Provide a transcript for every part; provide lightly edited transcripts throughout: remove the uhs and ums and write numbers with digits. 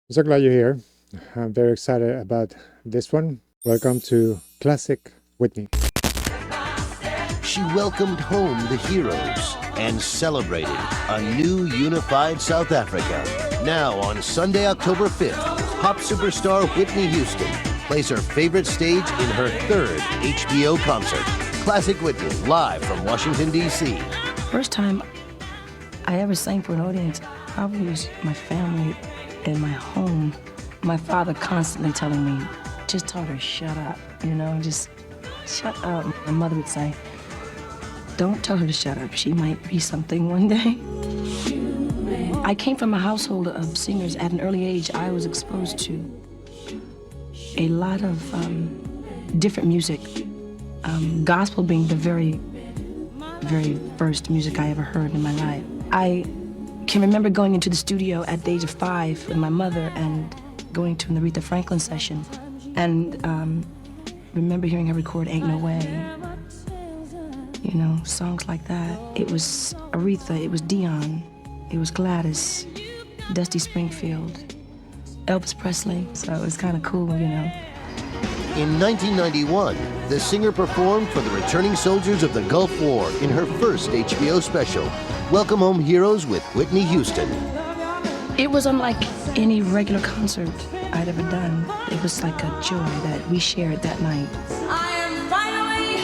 I'm so glad you're here. I'm very excited about this one. Welcome to Classic Whitney. She welcomed home the heroes and celebrated a new unified South Africa. Now on Sunday, October 5th, pop superstar Whitney Houston plays her favorite stage in her third HBO concert. Classic Whitney, live from Washington, D.C. First time I ever sang for an audience probably was my family in my home. My father constantly telling me, just tell her, shut up, just shut up. My mother would say, don't tell her to shut up. She might be something one day. I came from a household of singers. At an early age, I was exposed to a lot of different music. Gospel being the very first music I ever heard in my life. I can remember going into the studio at the age of 5 with my mother and going to an Aretha Franklin session, and remember hearing her record Ain't No Way, songs like that. It was Aretha, it was Dion, it was Gladys, Dusty Springfield, Elvis Presley, so it was kind of cool, In 1991, the singer performed for the returning soldiers of the Gulf War in her first HBO special, Welcome Home Heroes with Whitney Houston. It was unlike any regular concert I'd ever done. It was like a joy that we shared that night. I am finally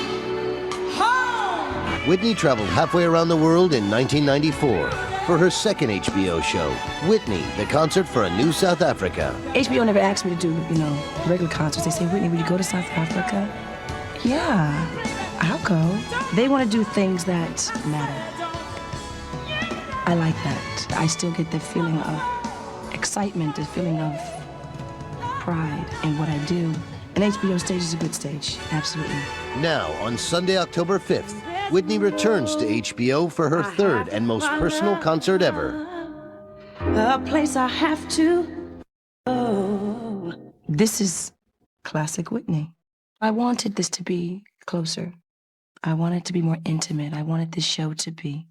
home! Whitney traveled halfway around the world in 1994 for her second HBO show, Whitney, the Concert for a New South Africa. HBO never asked me to do, regular concerts. They say, Whitney, would you go to South Africa? Yeah, I'll go. They want to do things that matter. I like that. I still get the feeling of excitement, the feeling of pride in what I do. An HBO stage is a good stage, absolutely. Now, on Sunday, October 5th, Whitney returns to HBO for her third and most personal concert ever. A place I have to go. This is Classic Whitney. I wanted this to be closer. I wanted it to be more intimate. I wanted this show to be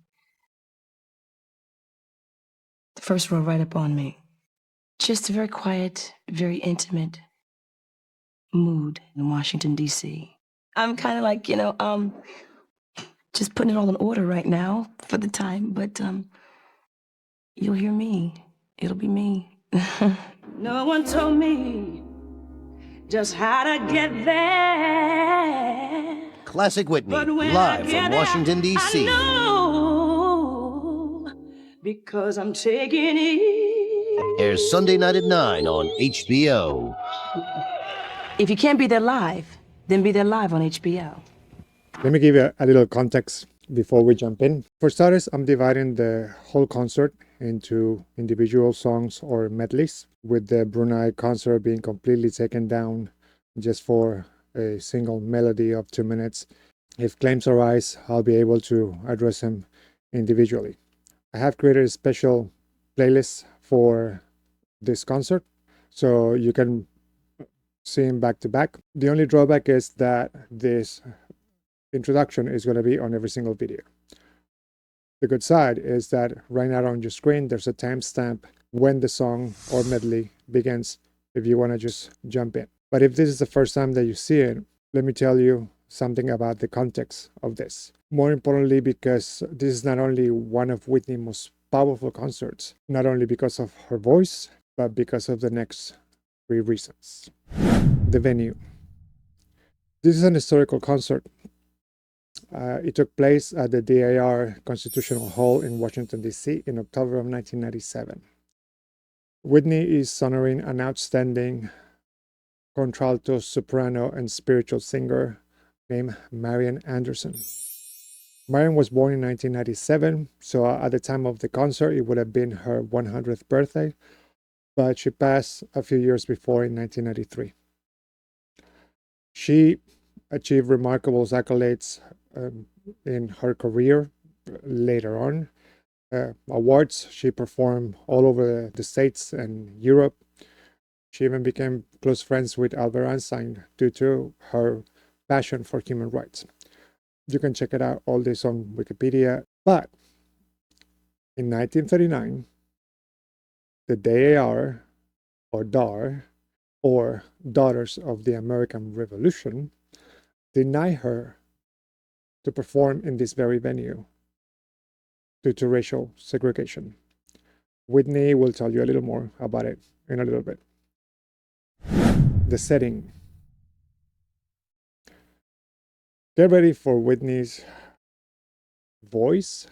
the first row right up on me. Just a very quiet, very intimate mood in Washington, D.C. I'm kind of like, just putting it all in order right now for the time, but you'll hear me. It'll be me. No one told me just how to get there. Classic Whitney, live from Washington, D.C. I know, because I'm taking it. Airs Sunday night at 9 on HBO. If you can't be there live, then be there live on HBO. Let me give you a little context before we jump in. For starters, I'm dividing the whole concert into individual songs or medleys, with the Brunei concert being completely taken down just for a single melody of 2 minutes. If claims arise, I'll be able to address them individually. I have created a special playlist for this concert, so you can see them back to back. The only drawback is that this introduction is going to be on every single video. The good side is that right now on your screen, there's a timestamp when the song or medley begins if you want to just jump in. But if this is the first time that you see it, let me tell you something about the context of this. More importantly, because this is not only one of Whitney's most powerful concerts, not only because of her voice, but because of the next 3 reasons. The venue. This is an historical concert. It took place at the DAR Constitutional Hall in Washington, D.C. in October of 1997. Whitney is honoring an outstanding contralto, soprano, and spiritual singer named Marian Anderson. Marian was born in 1997, so at the time of the concert, it would have been her 100th birthday, but she passed a few years before in 1993. She achieved remarkable accolades in her career later on. Awards, she performed all over the States and Europe. She even became close friends with Albert Einstein due to her passion for human rights. You can check it out, all this on Wikipedia. But in 1939, the DAR or DAR, or Daughters of the American Revolution, deny her to perform in this very venue due to racial segregation. Whitney will tell you a little more about it in a little bit. The setting. Get ready for Whitney's voice,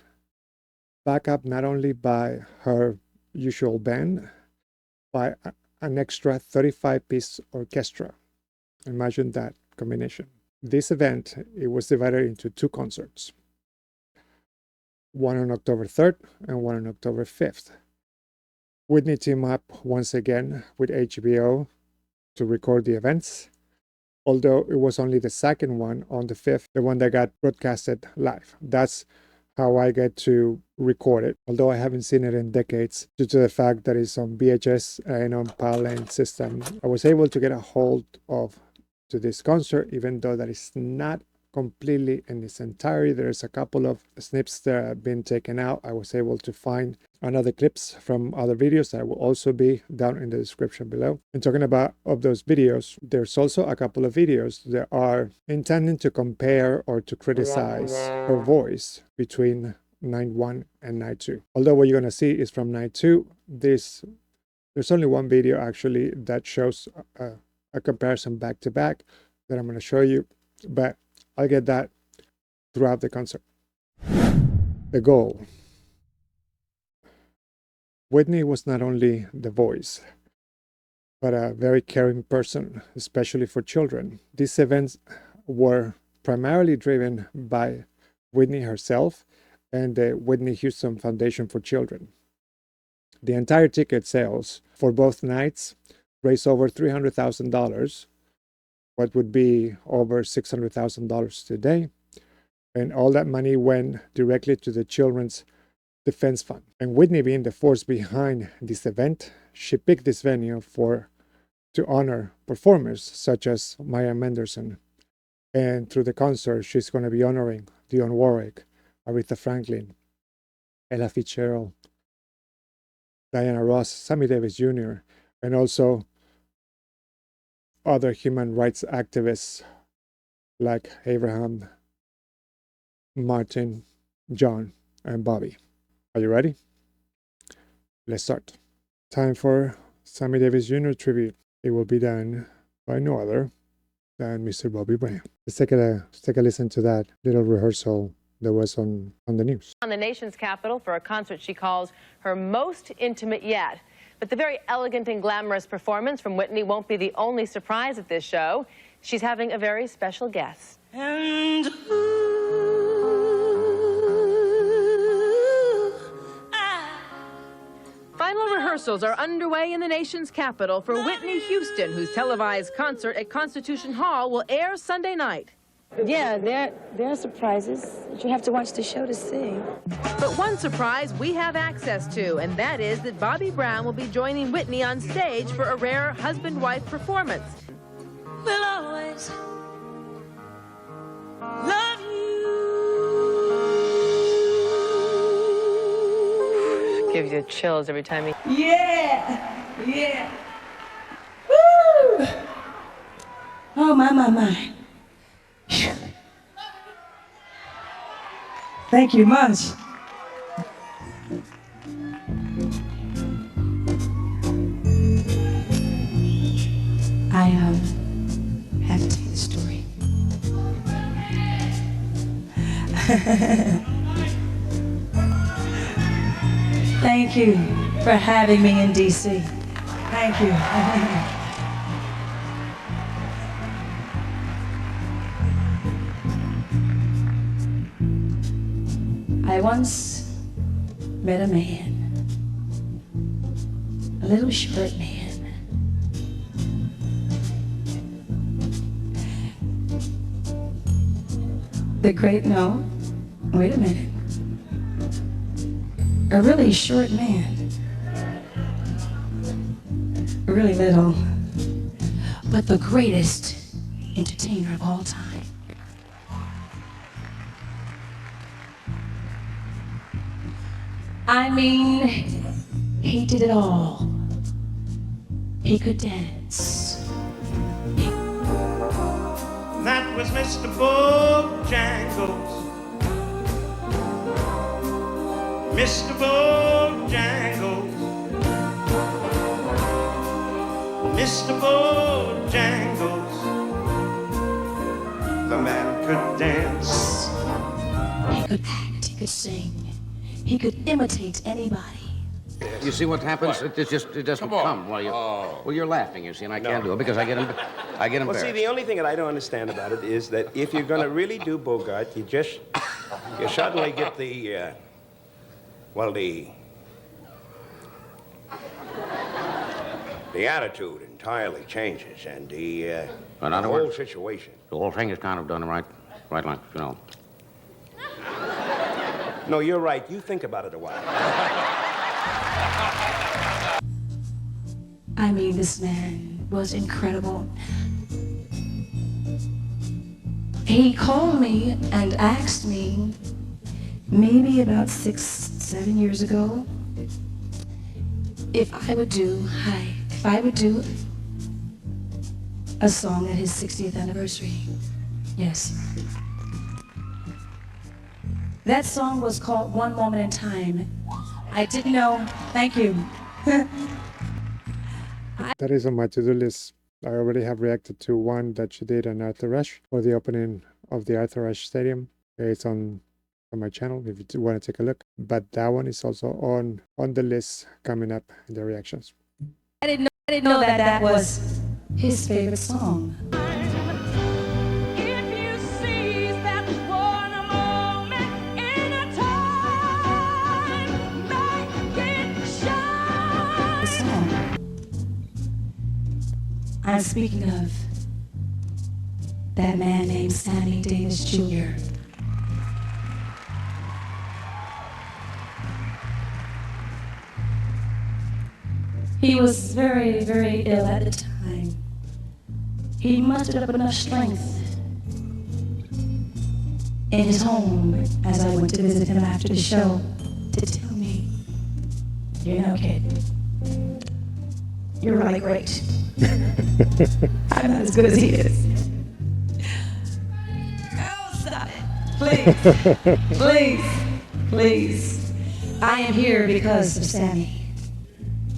backed up not only by her usual band, by an extra 35-piece orchestra. Imagine that combination. This event, it was divided into two concerts, one on October 3rd and one on October 5th. Whitney teamed up once again with HBO to record the events, although it was only the second one on the 5th, the one that got broadcasted live. That's how I get to record it, although I haven't seen it in decades due to the fact that it's on VHS and on PAL system. I was able to get a hold of to this concert, even though that is not completely in its entirety. There's a couple of snips that have been taken out. I was able to find another clips from other videos that will also be down in the description below. And talking about of those videos, there's also a couple of videos that are intending to compare or to criticize her voice between night 1 and night 2. Although what you're going to see is from night 2, there's only one video actually that shows a comparison back to back that I'm going to show you, but I'll get that throughout the concert. The goal. Whitney was not only the voice, but a very caring person, especially for children. These events were primarily driven by Whitney herself and the Whitney Houston Foundation for Children. The entire ticket sales for both nights raised over $300,000, what would be over $600,000 today. And all that money went directly to the Children's Defense Fund. And Whitney being the force behind this event, she picked this venue to honor performers such as Maya Menderson. And through the concert, she's going to be honoring Dionne Warwick, Aretha Franklin, Ella Fitzgerald, Diana Ross, Sammy Davis Jr., and also other human rights activists like Abraham, Martin, John, and Bobby. Are you ready? Let's start. Time for Sammy Davis Jr. tribute. It will be done by no other than Mr. Bobby Brown. Let's take a listen to that little rehearsal that was on the news. On the nation's capital for a concert she calls her most intimate yet. But the very elegant and glamorous performance from Whitney won't be the only surprise at this show. She's having a very special guest. And final rehearsals are underway in the nation's capital for Whitney Houston, whose televised concert at Constitution Hall will air Sunday night. Yeah, there are surprises that you have to watch the show to see. But one surprise we have access to, and that is that Bobby Brown will be joining Whitney on stage for a rare husband-wife performance. Will always love you. Gives you chills every time he... Yeah! Woo! Oh, my. Thank you much. I have to tell you the story. Thank you for having me in DC. Thank you. I once met a man, a little short man. No, wait a minute. A really short man. Really little, but the greatest entertainer of all time. I mean, he did it all. He could dance. That was Mr. Bojangles. Mr. Bojangles. Mr. Bojangles. The man could dance. He could act, he could sing, he could imitate anybody. You see what happens? It doesn't come. Well, you're laughing, you see, and I can't do it because I get embarrassed. Well, see, the only thing that I don't understand about it is that if you're going to really do Bogart, you suddenly get the attitude entirely changes, and the whole situation. The whole thing is kind of done right like, you know. No, you're right. You think about it a while. I mean, this man was incredible. He called me and asked me, maybe about 6-7 years ago, if I would do a song at his 60th anniversary. Yes. That song was called One Moment in Time. I didn't know. Thank you. That is on my to-do list. I already have reacted to one that she did on Arthur Ashe for the opening of the Arthur Ashe Stadium. It's on my channel if you want to take a look. But that one is also on the list coming up in the reactions. I didn't know that was his favorite song. I'm speaking of that man named Sammy Davis Jr. He was very, very ill at the time. He mustered up enough strength in his home as I went to visit him after the show to tell me, you know, kid, you're really great. I'm not as good as he is. Oh, stop it. Please. Please. Please. I am here because of Sammy.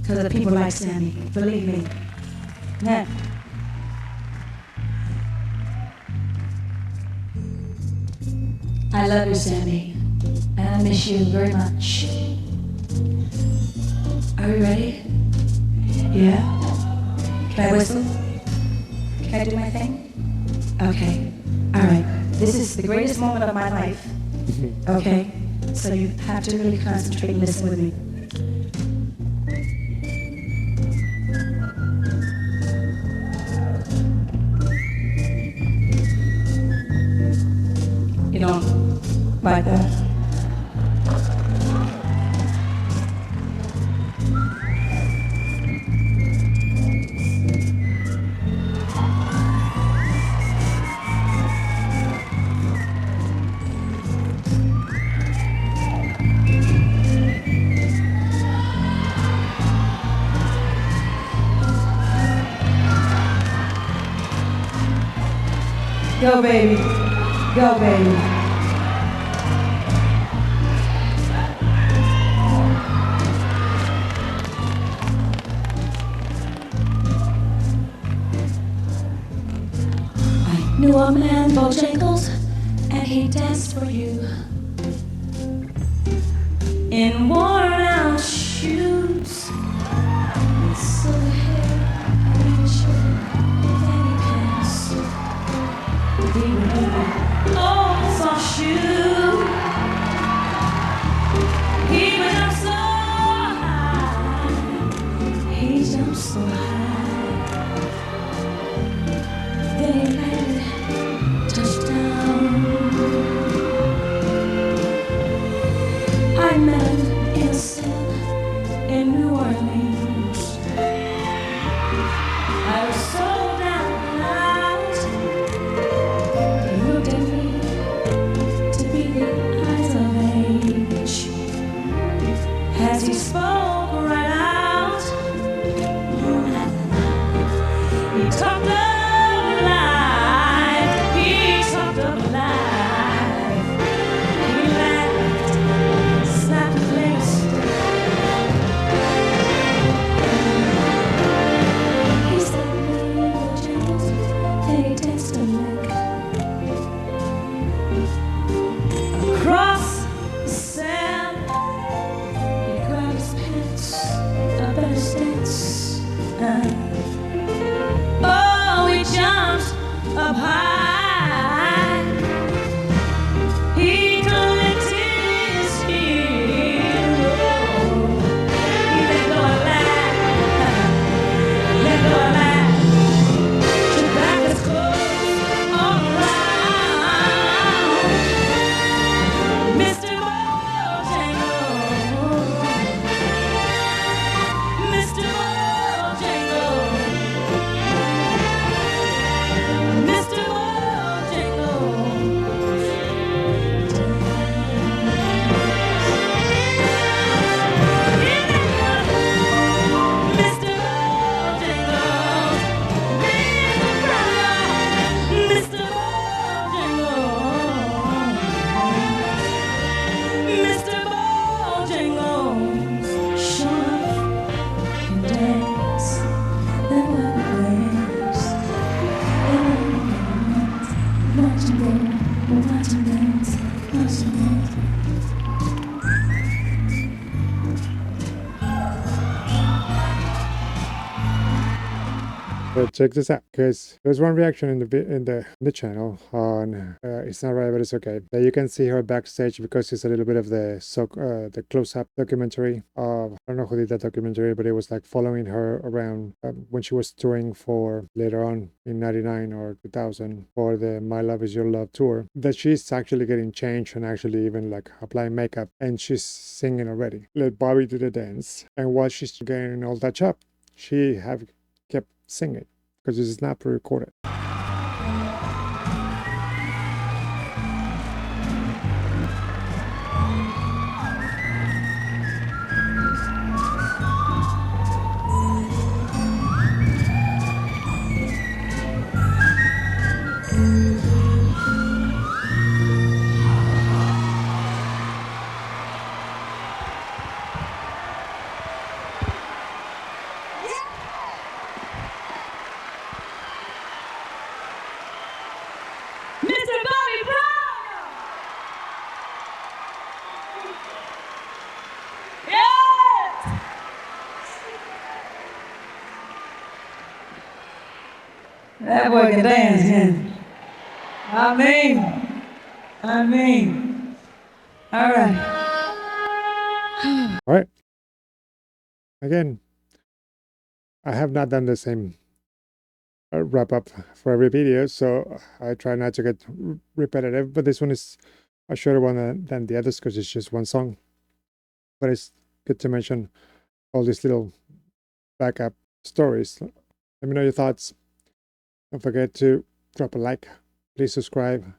Because of people like Sammy. Believe me. Yeah. I love you, Sammy. And I miss you very much. Are we ready? Yeah? Can I whistle? Can I do my thing? Okay. All right. This is the greatest moment of my life. Okay? So you have to really concentrate and listen with me. You don't like that? Go, baby. Go, baby. I knew a man, Bojangles, and he danced for you in worn-out shoes with silver hair and a shirt and a pants. He would give you all some shoes. He would jump so high. He jumped so high. Then he landed, touchdown. I met him in a cell in New Orleans. He talked of life. He talked of life. He laughed, snapped his lips. He said, Bojangles, they danced a lick across the sand. He grabbed his pants, a better stance. Oh, he jumped up high. He collected his heels. He let go a laugh, let go a laugh. Took back his clothes all around. Mr. Bojangles, Mr. Bojangles, Mr. Mr. Bojangles, sure can dance. That was dance. Watch him dance. Watch him dance. But check this out, because there's one reaction in the channel on "It's Not Right, But It's Okay" that you can see her backstage, because it's a little bit of the close-up documentary of, I don't know who did that documentary, but it was like following her around when she was touring for later on in '99 or 2000 for the "My Love Is Your Love" tour. That she's actually getting changed and actually even like applying makeup, and she's singing already. Let Bobby do the dance, and while she's getting all touch up, she have kept singing, because this is not pre-recorded. Mr. Bobby Brown! Yes! That boy can dance, can he? I mean. All right. All right. Again, I have not done the same wrap up for every video, so I try not to get repetitive, but this one is a shorter one than the others, because it's just one song. But it's good to mention all these little backup stories. Let me know your thoughts. Don't forget to drop a like. Please subscribe.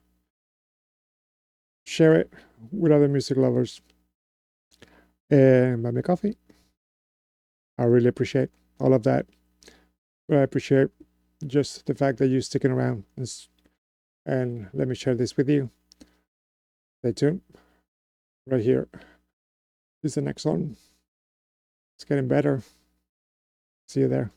Share it with other music lovers. And buy me coffee. I really appreciate all of that. But I appreciate just the fact that you're sticking around and let me share this with you. Stay tuned. Right here is the next one. It's getting better. See you there.